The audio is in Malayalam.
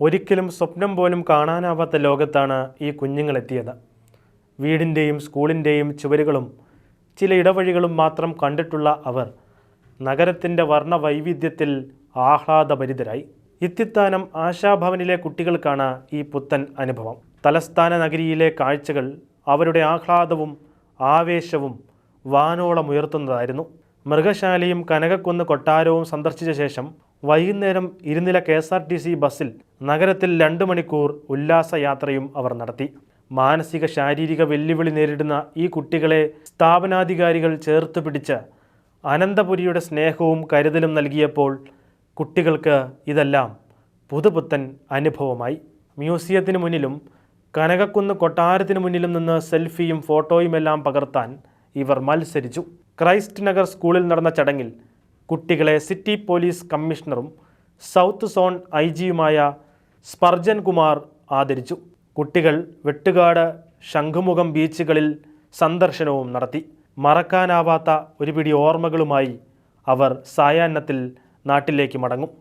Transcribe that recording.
ഒരിക്കലും സ്വപ്നം പോലും കാണാനാവാത്ത ലോകത്താണ് ഈ കുഞ്ഞുങ്ങളെത്തിയത്. വീടിൻ്റെയും സ്കൂളിൻ്റെയും ചുവരുകളും ചില ഇടവഴികളും മാത്രം കണ്ടിട്ടുള്ള അവർ നഗരത്തിൻ്റെ വർണ്ണവൈവിധ്യത്തിൽ ആഹ്ലാദഭരിതരായി. ഇത്തിത്താനം ആശാഭവനിലെ കുട്ടികൾക്കാണ് ഈ പുത്തൻ അനുഭവം. തലസ്ഥാന നഗരിയിലെ കാഴ്ചകൾ അവരുടെ ആഹ്ലാദവും ആവേശവും വാനോളമുയർത്തുന്നതായിരുന്നു. മൃഗശാലയും കനകക്കുന്ന് കൊട്ടാരവും സന്ദർശിച്ച ശേഷം വൈകുന്നേരം ഇരുനില KSRTC ബസ്സിൽ നഗരത്തിൽ 2 മണിക്കൂർ ഉല്ലാസയാത്രയും അവർ നടത്തി. മാനസിക ശാരീരിക വെല്ലുവിളി നേരിടുന്ന ഈ കുട്ടികളെ സ്ഥാപനാധികാരികൾ ചേർത്ത് പിടിച്ച് അനന്തപുരിയുടെ സ്നേഹവും കരുതലും നൽകിയപ്പോൾ കുട്ടികൾക്ക് ഇതെല്ലാം പുതുപുത്തൻ അനുഭവമായി. മ്യൂസിയത്തിന് മുന്നിലും കനകക്കുന്ന് കൊട്ടാരത്തിന് മുന്നിലും നിന്ന് സെൽഫിയും ഫോട്ടോയുമെല്ലാം പകർത്താൻ ഇവർ മത്സരിച്ചു. ക്രൈസ്റ്റ് നഗർ സ്കൂളിൽ നടന്ന ചടങ്ങിൽ കുട്ടികളെ സിറ്റി പോലീസ് കമ്മീഷണറും സൗത്ത് സോൺ IG-യുമായ സ്പർജൻ കുമാർ ആദരിച്ചു. കുട്ടികൾ വെട്ടുകാട്, ശംഖുമുഖം ബീച്ചുകളിൽ സന്ദർശനവും നടത്തി. മറക്കാനാവാത്ത ഒരു പിടി ഓർമ്മകളുമായി അവർ സായാഹ്നത്തിൽ നാട്ടിലേക്ക് മടങ്ങും.